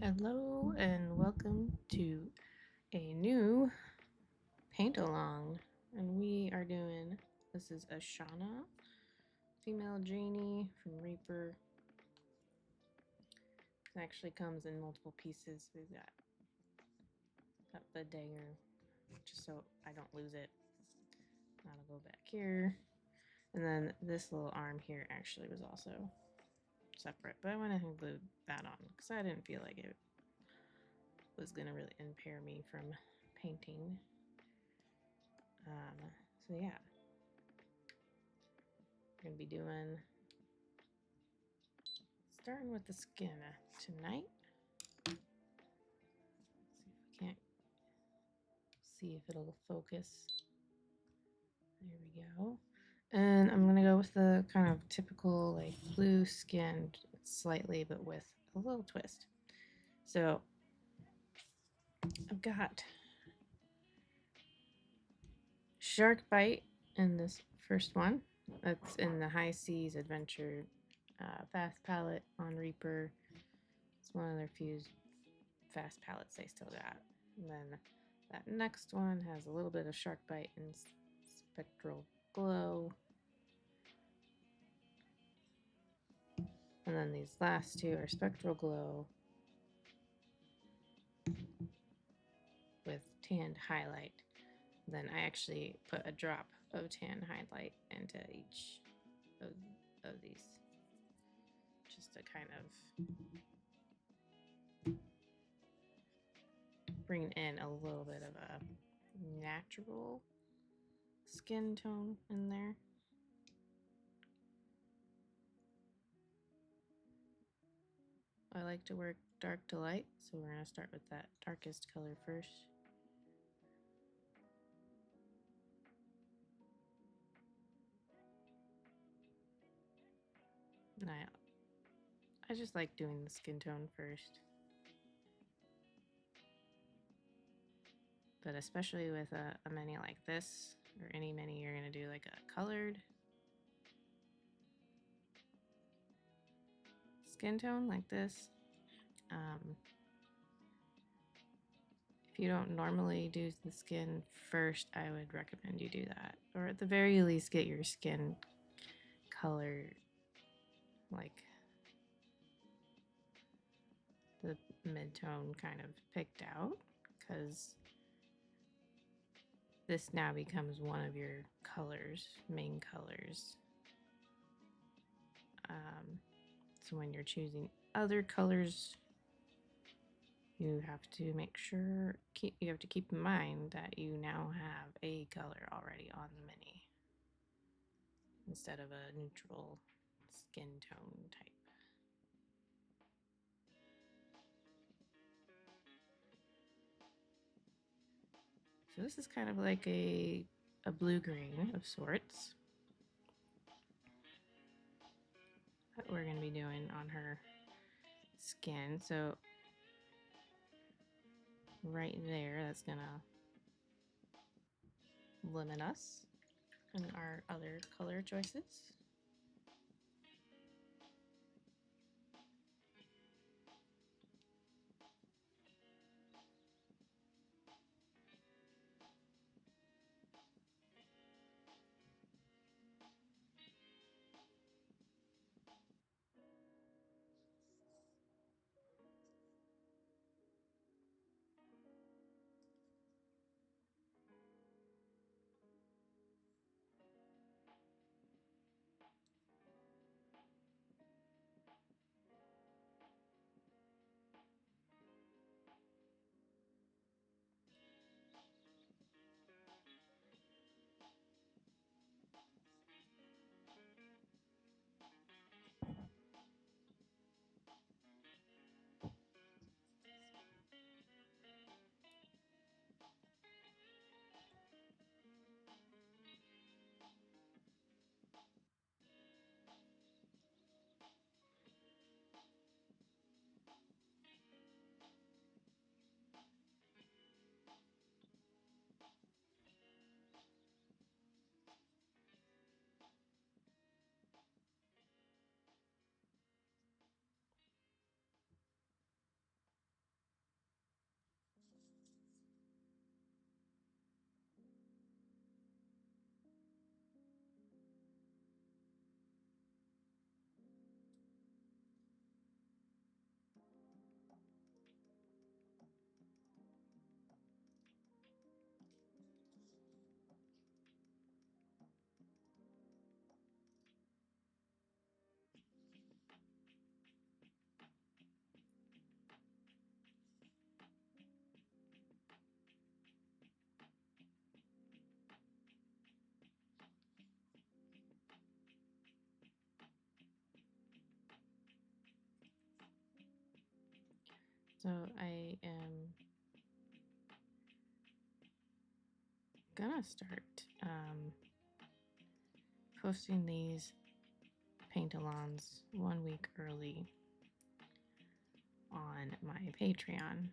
Hello and welcome to a new paint along, and we are doing, this is Ashana, female Genie from Reaper. It actually comes in multiple pieces. We've got the dagger, just so I don't lose it. That'll go back here, and then this little arm here actually was also separate, but I went ahead and glued that on because I didn't feel like it was gonna really impair me from painting. So yeah, we're gonna be starting with the skin tonight. See if it'll focus. There we go. And I'm gonna go with the kind of typical like blue skin, slightly, but with a little twist. So I've got Sharkbite in this first one. That's in the High Seas Adventure fast palette on Reaper. It's one of their few fast palettes they still got. And then that next one has a little bit of Sharkbite and Spectral Glow. And then these last two are Spectral Glow with tanned highlight. Then I actually put a drop of tan highlight into each of these, just to kind of bring in a little bit of a natural skin tone in there. I like to work dark to light, so we're going to start with that darkest color first. And I just like doing the skin tone first. But especially with a mini like this, or any mini, you're going to do like a colored skin tone like this. If you don't normally do the skin first, I would recommend you do that. Or at the very least, get your skin color like the mid-tone kind of picked out, because this now becomes one of your colors, main colors. So when you're choosing other colors, you have to make sure, you have to keep in mind that you now have a color already on the mini instead of a neutral skin tone type. So this is kind of like a blue-green of sorts that we're going to be doing on her skin. So right there, that's going to limit us in our other color choices. So I am gonna start posting these paint-alongs 1 week early on my Patreon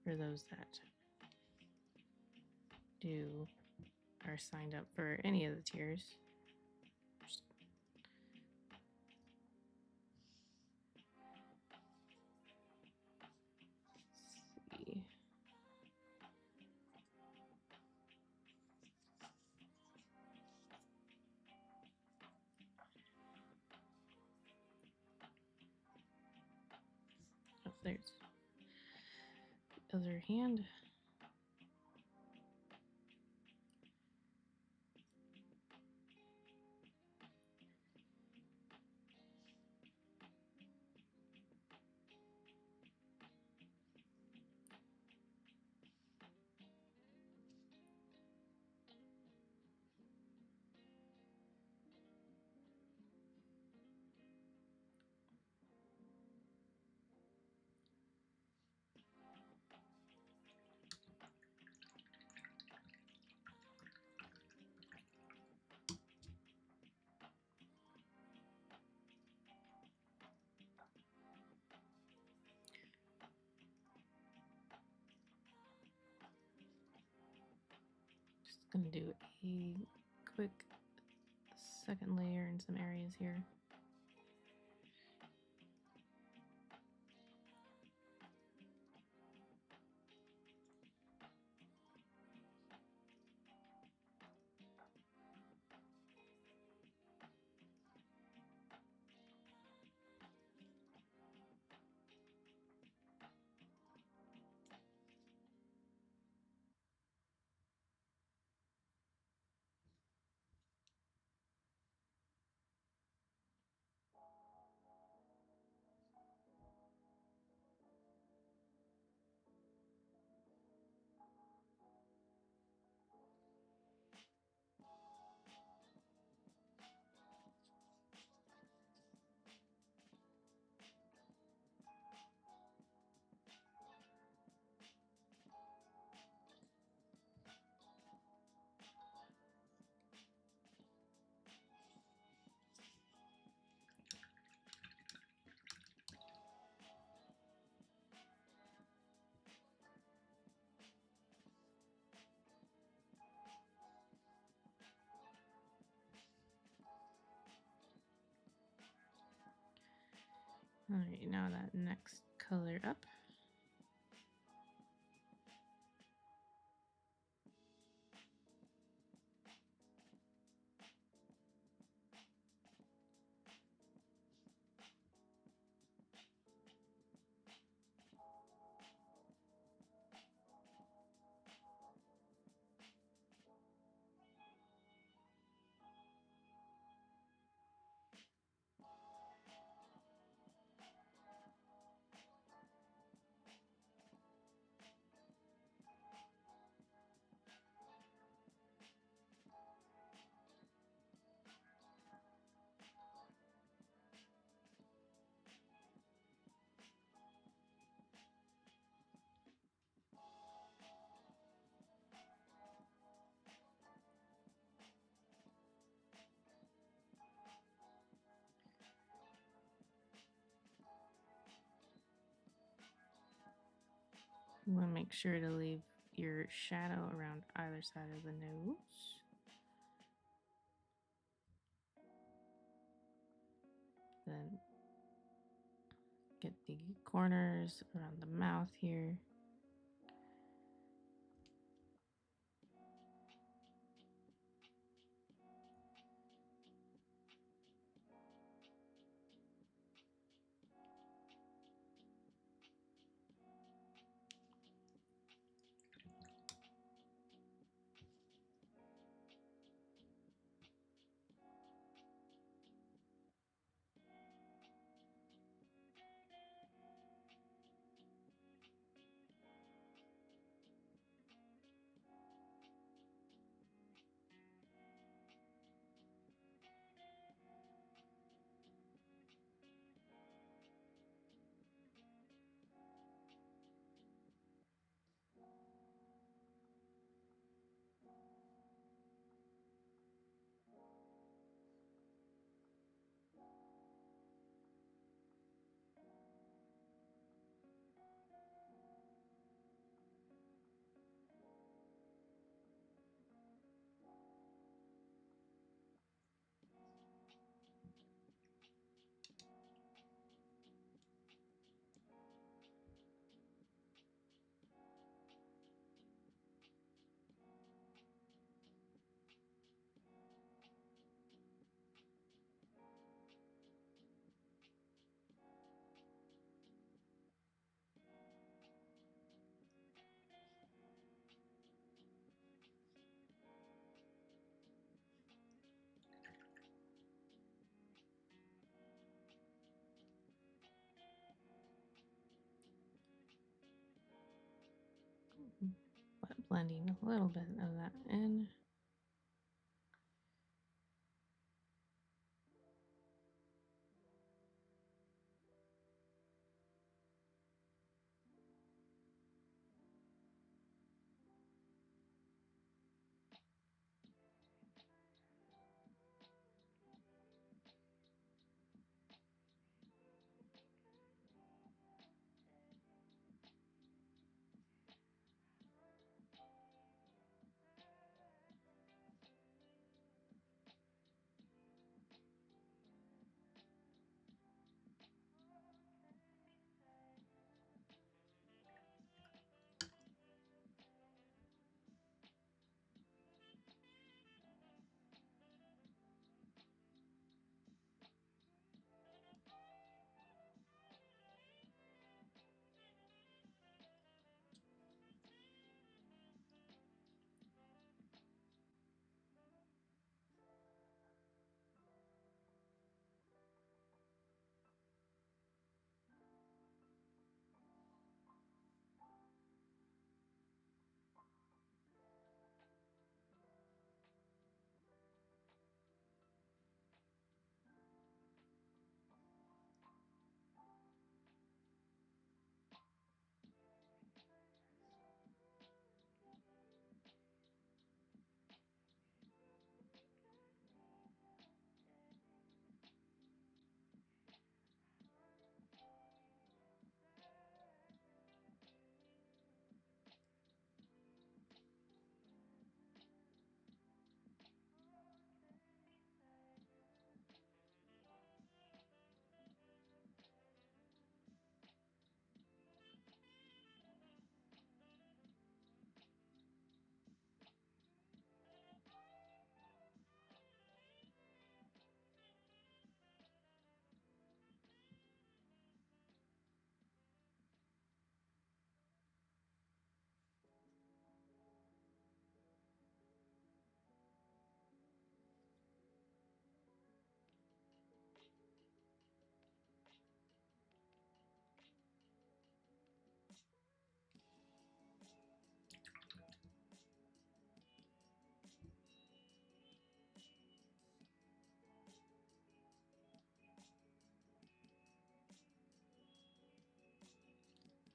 for those that are signed up for any of the tiers. Let's see. Oh, there's the other hand. Just gonna do a quick second layer in some areas here. All right, now that next color up. You want to make sure to leave your shadow around either side of the nose. Then get the corners around the mouth here. but blending a little bit of that in.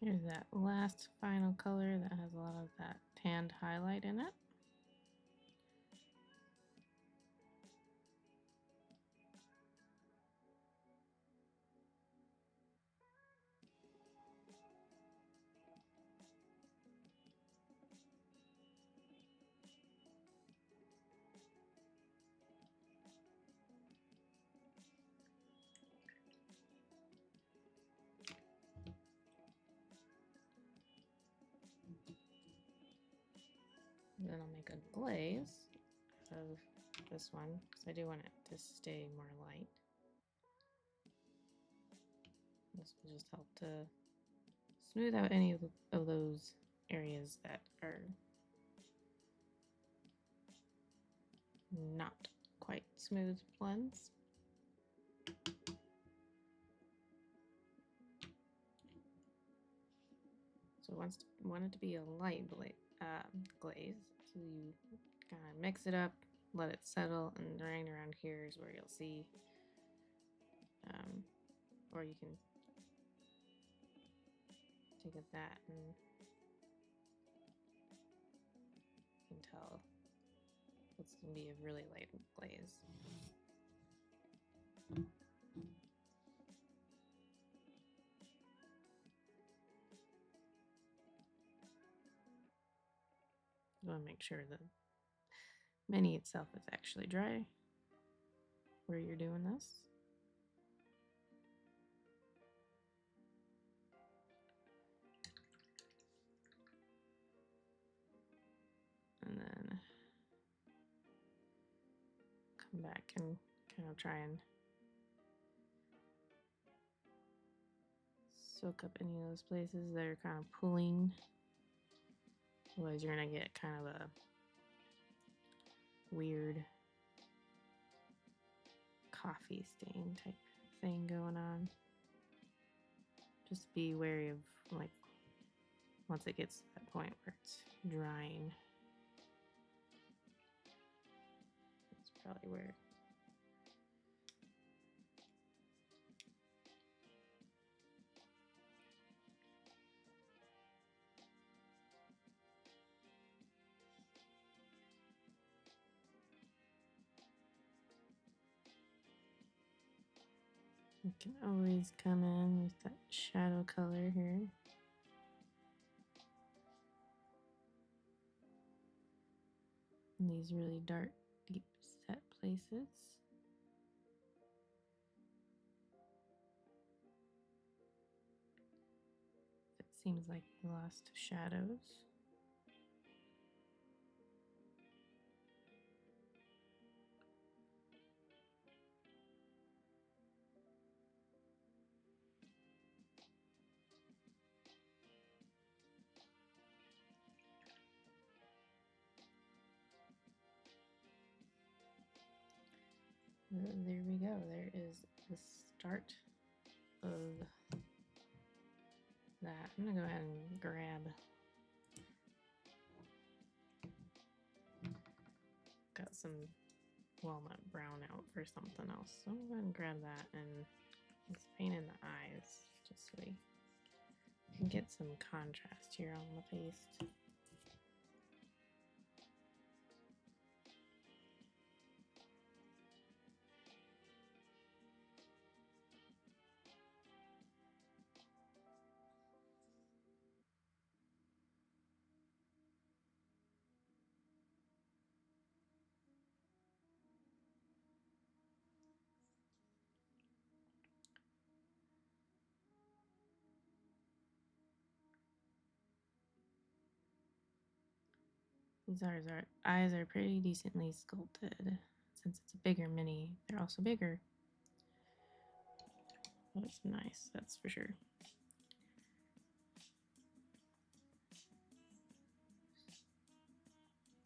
Here's that last final color that has a lot of that tanned highlight in it. Then I'll make a glaze of this one because I do want it to stay more light. This will just help to smooth out any of those areas that are not quite smooth blends. So want it to be a light glaze. So you kind of mix it up, let it settle, and right around here is where you'll see, or you can take that and you can tell it's going to be a really light glaze. You want to make sure the mini itself is actually dry where you're doing this. And then come back and kind of try and soak up any of those places that are kind of pulling. Otherwise you're going to get kind of a weird coffee stain type thing going on. Just be wary of, like, once it gets that point where it's drying. That's probably where. You can always come in with that shadow color here. In these really dark, deep set places. It seems like we lost shadows. There we go. There is the start of that. I'm gonna go ahead and grab. Got some walnut brown out for something else. So I'm gonna go ahead and grab that and let's paint in the eyes just so we can get some contrast here on the paste. These eyes are pretty decently sculpted. Since it's a bigger mini, they're also bigger. That's nice, that's for sure.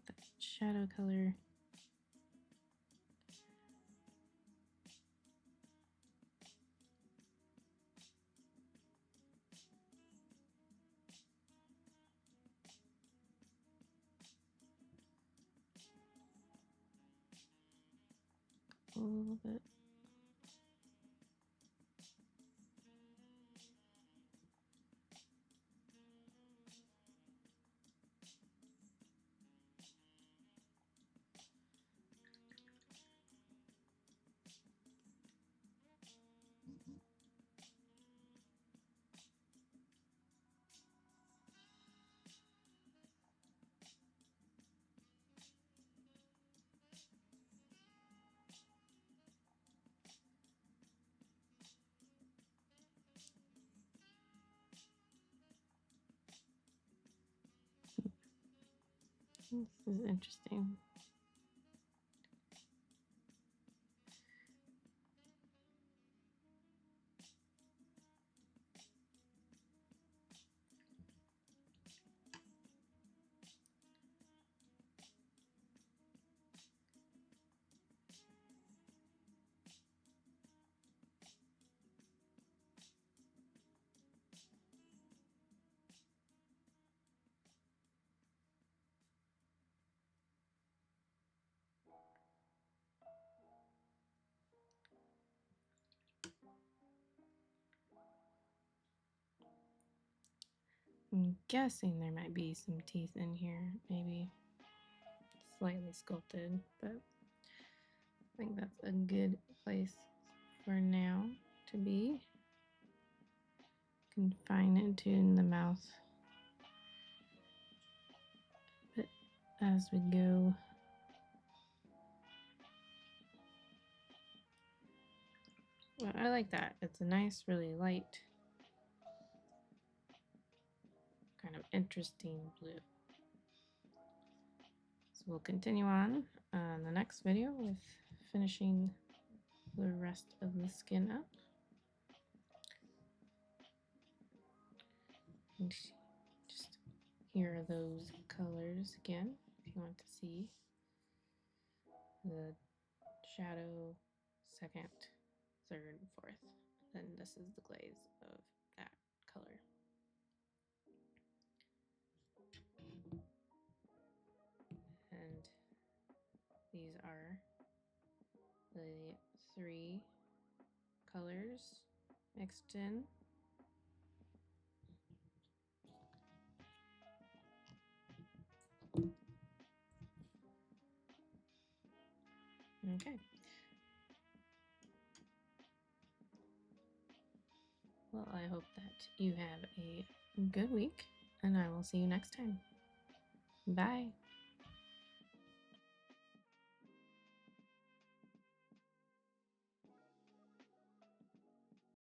That shadow color. A little bit. This is interesting. I'm guessing there might be some teeth in here, maybe slightly sculpted, but I think that's a good place for now to be. Confine it to in the mouth but as we go. Well, I like that. It's a nice, really light, kind of interesting blue. So we'll continue on the next video with finishing the rest of the skin up. And just here are those colors again, if you want to see the shadow, second, third, fourth. Then this is the glaze of that color. These are the 3 colors mixed in. Okay. Well, I hope that you have a good week, and I will see you next time. Bye.